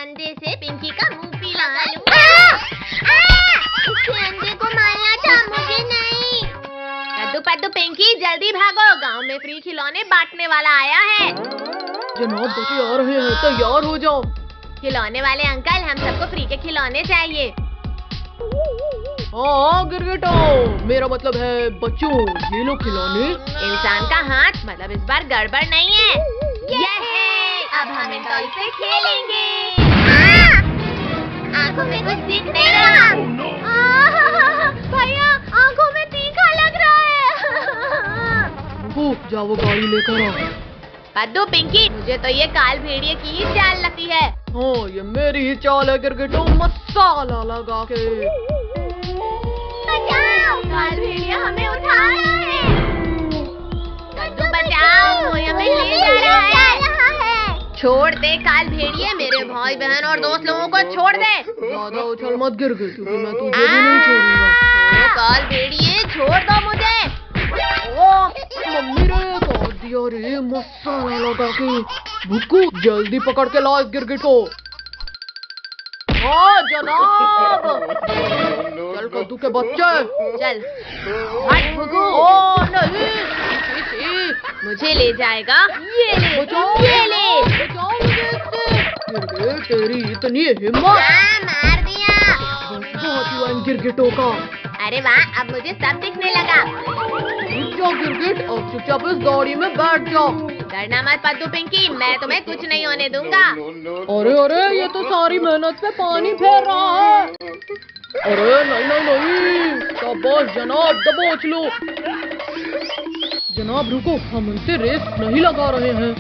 अंडे से पिंकी का मुंह पीला कर लूंगा। इसके अंडे को मारना था, मुझे नहीं। कद्दू पद्दू पिंकी जल्दी भागो, गांव में फ्री खिलौने बांटने वाला आया है। जनाब बच्चे आ रहे हैं, तैयार हो जाओ। खिलौने वाले अंकल, हम सबको फ्री के खिलौने चाहिए। हाँ गिरगिटो, मेरा मतलब है बच्चों, ये लो खिलौने। इंसान का हाथ, मतलब इस बार गड़बड़ नहीं है। ये अब हम इन टॉय से खेलेंगे। आँखों में कुछ दिख नहीं रहा। भैया आँखों में तीखा लग रहा है। जाओ गाड़ी लेकर आओ। पद्दू पिंकी, मुझे तो ये काल भेड़िए की ही चाल लगती है। हाँ ये मेरी ही चाल है गिरगिटो, मसाला लगा के। बचाओ, काल भेड़िया हमें उठा रहा है। कद्दू बचाओ, ये हमें ले जा रहा है। छोड़ दे काल भेड़िए, मेरे भाई बहन और दोस्त लोगों को छोड़ दे। ज्यादा उछल मत गिरगिट, क्योंकि मैं तुझे भी नहीं छोड़ूंगा। काल भेड़िए छोड़ दो मुझे। ओ मम्मी रे, काट दिया रे मसाला लगा के। भुक्कू जल्दी पकड़ के लाओ इस गिरगिट को। हाँ जनाब। चल कद्दू के बच्चे चल हट भुक्कू। ओ नहीं, मुझे ले जाएगा। ये ले, बचाओ, ये ले। बचाओ मुझे इससे। गिरगिट तेरी इतनी हिम्मत। मार दिया। बहुत हुआ इन गिरगिटों का। अरे वाह, अब मुझे सब दिखने लगा। जाओ गिरगिट, अब चुपचाप इस गाड़ी में बैठ जाओ। डरना मत पद्दू पिंकी, मैं तुम्हें कुछ नहीं होने दूंगा। अरे अरे, ये तो सारी मेहनत पे पानी फेर रहा है। अरे नहीं नहीं नहीं, शाबाश जनाब, दबोच लो। जनाब रुको, हम इनसे रेस नहीं लगा रहे हैं।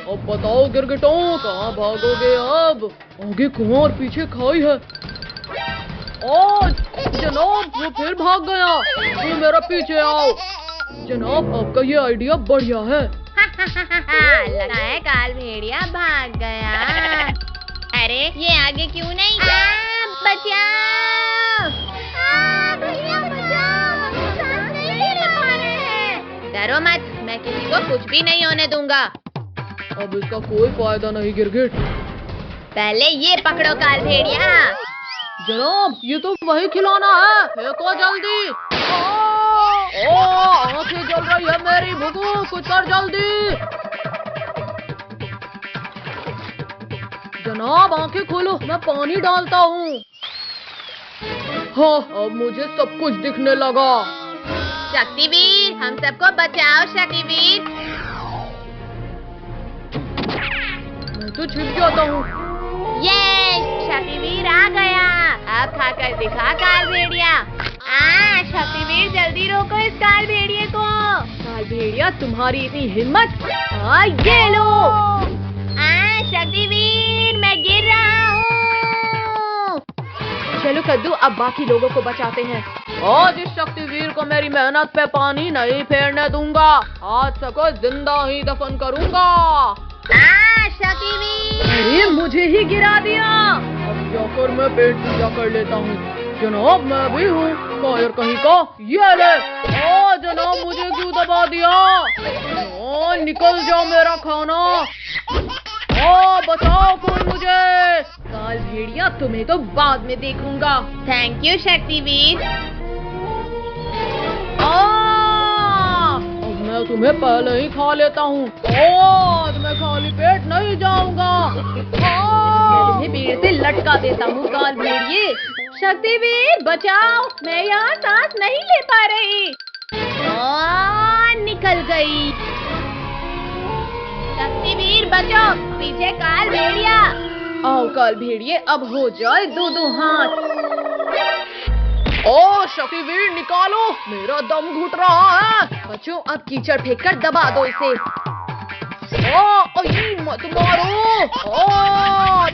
अब बताओ गिरगिटों, कहाँ भागोगे अब? आगे कुआं और पीछे खाई है। ओ जनाब, वो फिर भाग गया। तुम मेरा पीछे आओ। जनाब आपका ये आइडिया बढ़िया है। लगा है काल भेड़िया भाग गया। अरे ये आगे क्यों नहीं? बचाओ! भैया बचाओ! सांस नहीं ले पा रहे हैं। डरो मत, मैं किसी को कुछ भी नहीं होने दूंगा। अब इसका कोई फायदा नहीं गिरगिट। पहले ये पकड़ो काल भेड़िया। जनाब ये तो वही खिलौना है, फेंको जल्दी। ओ आंखें जल रही है मेरी, भुगू कुछ कर जल्दी। जनाब आंखें खोलो, मैं पानी डालता हूँ। हाँ अब मुझे सब कुछ दिखने लगा। शक्तिवीर, हम सबको बचाओ शक्तिवीर। मैं तो छिप जाता हूँ। ये शक्तिवीर आ गया। अब खाकर दिखा काल भेड़िया। शक्तिवीर जल्दी रोको इस काल भेड़िए को। काल भेड़िया, तुम्हारी इतनी हिम्मत। ये लो। शक्तिवीर मैं गिर रहा हूँ। चलो कद्दू, अब बाकी लोगों को बचाते हैं। आज इस शक्तिवीर को मेरी मेहनत पे पानी नहीं फेरने दूंगा। आज सबको जिंदा ही दफन करूंगा। शक्तिवीर, अरे मुझे ही गिरा दिया। अब जाकर मैं पेट पूजा कर लेता हूँ। जनाब मैं भी हूँ कायर कहीं का। ये ले। ओ जनाब मुझे क्यों दबा दिया? ओ निकल जाओ मेरा खाना। ओ बचाओ कोई मुझे। काल भेड़िया, तुम्हें तो बाद में देखूंगा। Thank you Shaktiveer. अब मैं तुम्हें पहले ही खा लेता हूँ। आज मैं खाली पेट नहीं जाऊंगा। तुम्हें पेड़ से लटका देता हूँ काल भेड़िए। शक्तिवीर बचाओ, मैं यहाँ सांस नहीं ले पा रही। निकल गई। शक्तिवीर बचाओ, पीछे काल भेड़िया। आओ काल भेड़िए, अब हो जाए दो दो हाथ। ओ शक्तिवीर निकालो, मेरा दम घुट रहा है। बच्चों अब कीचड़ फेंक कर दबा दो इसे। मत मारो।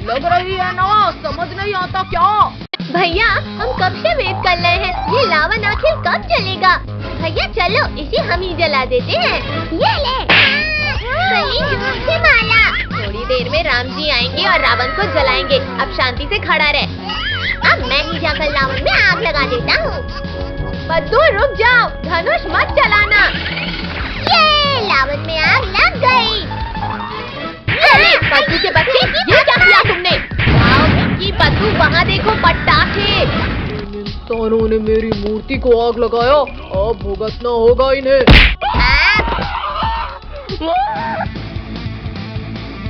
लग रही है ना, समझ नहीं आता क्या? भैया हम कब से वेट कर रहे हैं, ये लावन आखिर कब जलेगा? भैया चलो इसे हम ही जला देते हैं। ये ले। माला। थोड़ी देर में राम जी आएंगे और रावण को जलाएंगे। अब शांति से खड़ा रह। अब मैं ही जाकर लावन में आग लगा देता हूँ। पद्दू रुक जाओ, धनुष मत चलाना। ये लावन में आग लग गई। पद्दू के बच्चे, ये क्या किया तुमने? मूर्ति को आग लगाया, अब भुगतना होगा इन्हें।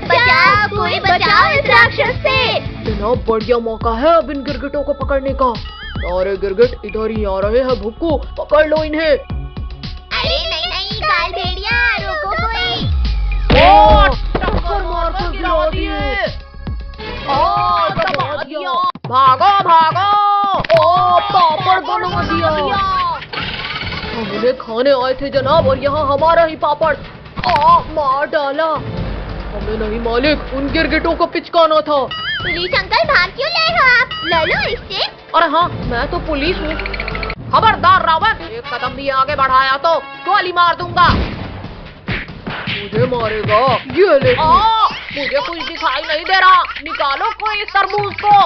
बचाओ, कोई बचाओ इस राक्षस से। जनाब बढ़िया मौका है अब इन गिरगिटों को पकड़ने का। सारे गिरगिट इधर ही आ रहे हैं भुक्कू, पकड़ लो इन्हें। अरे नहीं नहीं काल भेड़िया, रोको कोई। टक्कर मार कर गिरा दिए। दबा दिया। भागो भागो। पापड़ बना दिया। हम उन्हें खाने आए थे जनाब, और यहाँ हमारा ही पापड़ मार डाला। हमें नहीं मालिक, उन गिरगिटों को पिचकाना था। पुलिस अंकल भाग क्यों ले हो आप? ले लो इससे। अरे हाँ, मैं तो पुलिस हूँ। खबरदार रावण, एक कदम भी आगे बढ़ाया तो गोली मार दूंगा। मुझे मारेगा? ये ले। मुझे कुछ दिखाई नहीं दे रहा, निकालो कोई इस तरबूज को।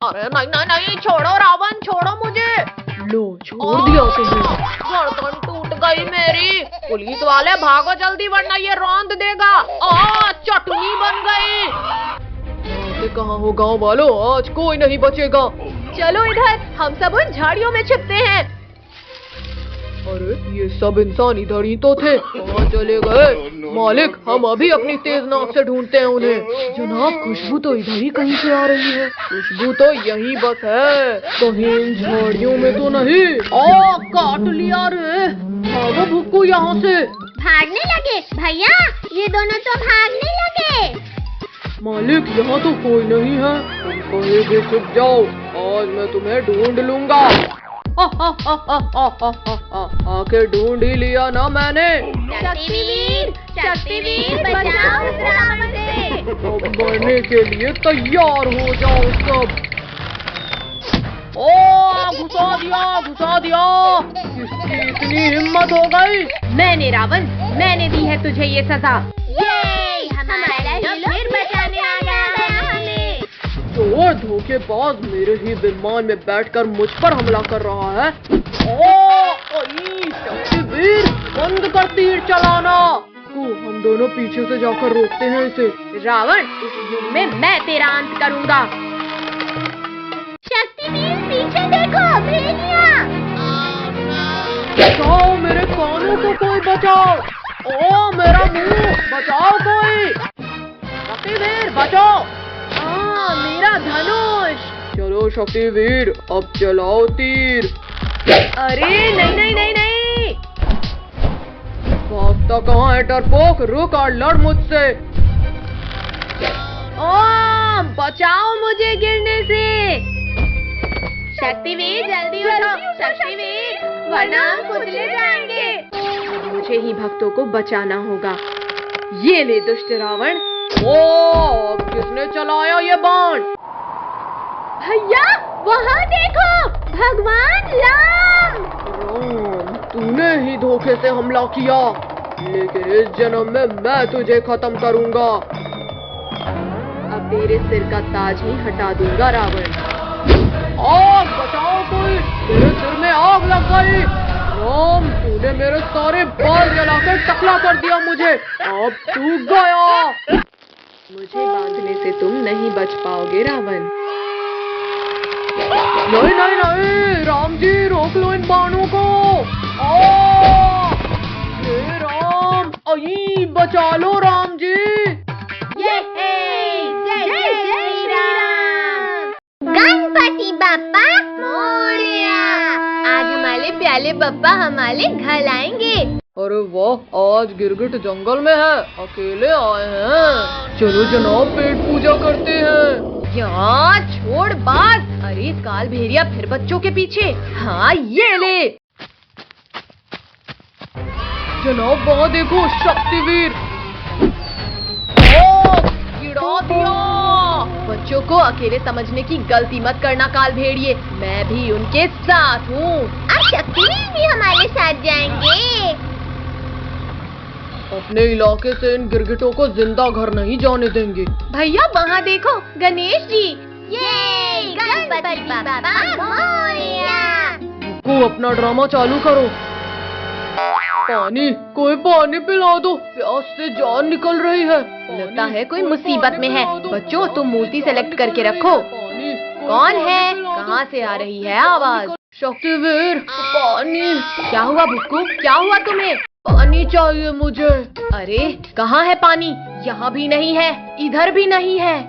अरे नहीं नहीं नहीं, छोड़ो रावण, छोड़ो मुझे। लो छोड़ दिया तुम्हें। गर्दन टूट गई मेरी। पुलिस वाले भागो जल्दी, वरना ये रौंद देगा। चटनी बन गई। कहाँ हो गाँव वालों, आज कोई नहीं बचेगा। चलो इधर, हम सब उन झाड़ियों में छिपते हैं। अरे ये सब इंसान इधर ही तो थे, कहाँ चले गए? मालिक, हम अभी अपनी तेज नाक से ढूंढते हैं उन्हें। जनाब खुशबू तो इधर ही कहीं से आ रही है। खुशबू तो यहीं बस है, कहीं इन झाड़ियों में तो नहीं। काट लिया रे। भागो भुक्कू यहाँ से। भागने लगे भैया, ये दोनों तो भागने लगे। मालिक यहाँ तो कोई नहीं है, तुम कहीं भी छुप जाओ, आज मैं तुम्हें ढूंढ लूंगा। आके ढूंढ ही लिया ना मैंने। शक्तिवीर, शक्तिवीर बचाओ इस रावण से। अब मरने के लिए तैयार हो जाओ सब। घुसा दिया, घुसा दिया। किसकी इतनी हिम्मत हो गई? मैंने रावण, मैंने दी है तुझे ये सजा। ये हमारा हीरो फिर बचाने आ गया है हमें। चोर धोखेबाज मेरे ही विमान में बैठकर मुझ पर हमला कर रहा है। शक्तिवीर, बंद कर तीर चलाना। हम दोनों पीछे से जाकर रोकते हैं इसे। रावण, इस युग में मैं तेरा अंत करूंगा। शक्तिवीर पीछे देखो, भेड़िया। बचाओ मेरे कानों को, कोई बचाओ। मेरा मुंह बचाओ कोई। शक्तिवीर बचाओ। मेरा धनुष। चलो शक्तिवीर, अब चलाओ तीर। अरे नहीं नहीं नहीं नहीं। भागता कहाँ है डरपोक, रुक और लड़ मुझसे। बचाओ मुझे गिरने से। शक्तिवीर जल्दी उठो, शक्तिवीर, वरना हम कुचले जाएंगे। मुझे ही भक्तों को बचाना होगा। ये ले दुष्ट रावण। अब किसने चलाया ये बाण? भैया वहाँ देखो, भगवान राम। राम, तूने ही धोखे से हमला किया, लेकिन इस जन्म में मैं तुझे खत्म करूंगा। अब तेरे सिर का ताज ही हटा दूंगा रावण। आग बचाओ कोई, मेरे सिर में आग लग गई। राम, तूने मेरे सारे बाल जलाकर टकला कर दिया मुझे, अब सूख गया। मुझे बांधने से तुम नहीं बच पाओगे रावण। नहीं नहीं नहीं, राम जी रोक लो इन बाणों को। हे राम, बचा लो राम जी। जय जय श्री राम। गणपति बप्पा मोरया। आज हमारे प्याले बप्पा हमारे घर आएंगे। अरे वाह, आज गिरगिट जंगल में है, अकेले आए हैं। चलो जनाब, पेट पूजा करते हैं। छोड़ बात। अरे काल भेड़िया फिर बच्चों के पीछे। हाँ ये ले। जनाब वहाँ देखो, शक्तिवीर। गिरा दिया। बच्चों को अकेले समझने की गलती मत करना काल भेड़िए, मैं भी उनके साथ हूँ। अब शक्तिवीर भी हमारे साथ जाएंगे। अपने इलाके से इन गिरगिटों को जिंदा घर नहीं जाने देंगे। भैया वहाँ देखो, गणेश जी। ये गणपति बप्पा मोरया। को अपना ड्रामा चालू करो। पानी, कोई पानी पिला दो, प्यास से जान निकल रही है। लगता है कोई मुसीबत में है। बच्चों तुम मूर्ति सेलेक्ट करके रखो। कौन है? कहाँ से आ रही है आवाज? शक्तिवीर पानी। क्या हुआ भुक्कू, क्या हुआ तुम्हें? पानी चाहिए मुझे। अरे कहाँ है पानी? यहाँ भी नहीं है, इधर भी नहीं है।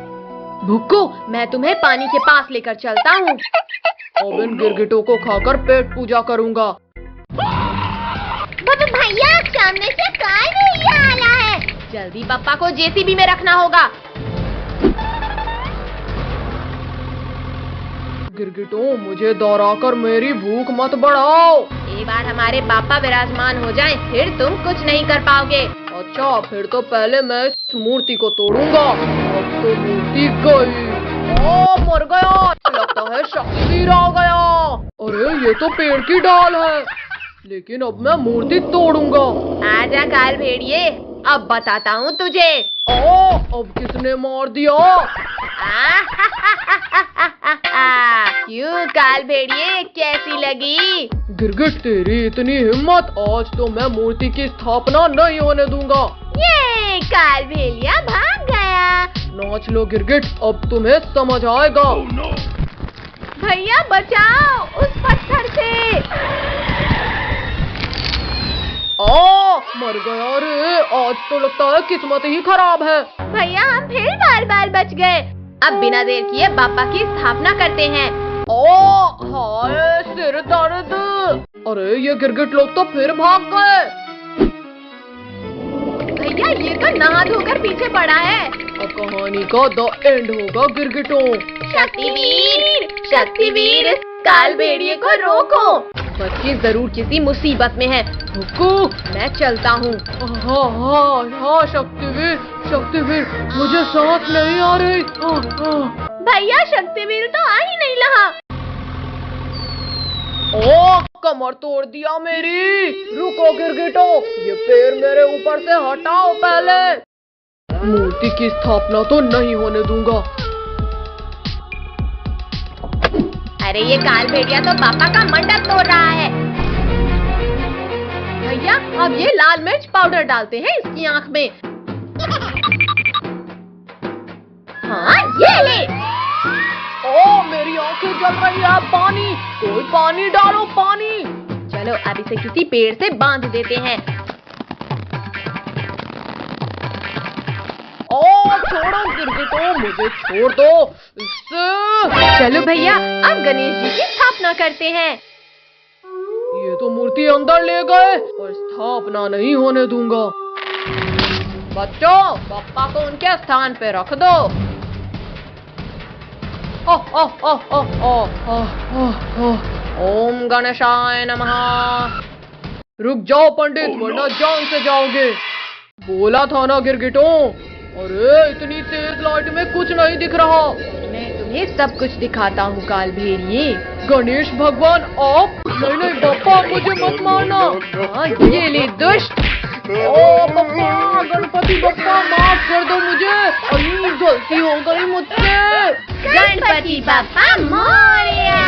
भुक्कू, मैं तुम्हें पानी के पास लेकर चलता हूँ। अब इन गिरगिटों को खाकर पेट पूजा करूँगा। भैया सामने से कालबेलिया आ रहा है। जल्दी पप्पा को जेसीबी में रखना होगा। गिरगिटों, मुझे दौड़ाकर मेरी भूख मत बढ़ाओ। एक बार हमारे पापा विराजमान हो जाएं, फिर तुम कुछ नहीं कर पाओगे। अच्छा, फिर तो पहले मैं इस मूर्ति को तोड़ूंगा। अब तो मूर्ति गई। मर गया। लगता है शक्तिवीर आ गया। अरे ये तो पेड़ की डाल है, लेकिन अब मैं मूर्ति तोड़ूंगा। आजा काल भेड़िए, अब बताता हूँ तुझे। अब किसने मार दिया? क्यों काल भेड़िए, कैसी लगी? गिरगिट, तेरी इतनी हिम्मत, आज तो मैं मूर्ति की स्थापना नहीं होने दूंगा। ये काल भेड़िया भाग गया। नाच लो गिरगिट, अब तुम्हें समझ आएगा। भैया बचाओ उस पत्थर से। मर गया रे। आज तो लगता है किस्मत ही खराब है। भैया हम फिर बार बच गए। अब बिना देर किए बापा की स्थापना करते हैं। हाय सिर दर्द। अरे ये गिरगिट लोग तो फिर भाग गए। भैया ये तो नहा धोकर पीछे पड़ा है। अब कहानी का द एंड होगा गिरगिटों। शक्तिवीर, शक्तिवीर, काल भेड़िए को रोको। बच्ची जरूर किसी मुसीबत में है। भुक्कू, मैं चलता हूँ। हाँ शक्तिवीर, शक्तिवीर, मुझे सांस नहीं आ रही। भैया शक्तिवीर तो आ ही नहीं रहा। कमर तोड़ दिया मेरी। रुको गिरगिटों, ये पैर मेरे ऊपर से हटाओ पहले। मूर्ति की स्थापना तो नहीं होने दूंगा। अरे ये काल भेड़िया तो पापा का मंडप तोड़ रहा है। भैया अब ये लाल मिर्च पाउडर डालते हैं इसकी आंख में। हाँ ये ले। मेरी आंखें जल रही है। पानी, कोई पानी डालो, पानी। चलो अब इसे किसी पेड़ से बांध देते हैं। छोड़ो गिरगिटों, मुझे छोड़ दो। इससे चलो भैया अब गणेश जी की स्थापना करते हैं। ये तो मूर्ति अंदर ले गए और स्थापना नहीं होने दूंगा। बच्चों, पापा को उनके स्थान पे रख दो। ओम गणेशाय नमः। रुक जाओ पंडित, वरना जान से जाओगे। बोला था ना गिरगिटों। अरे इतनी तेज लाइट में कुछ नहीं दिख रहा। मैं तुम्हें सब कुछ दिखाता हूँ काल भेड़िए। गणेश भगवान आप? नहीं पापा, मुझे मत मारना। ये ले दुष्ट। पापा, गणपति बप्पा माफ कर दो मुझे। अरे गलती हो गई मुझसे। गणपति बप्पा मोरया।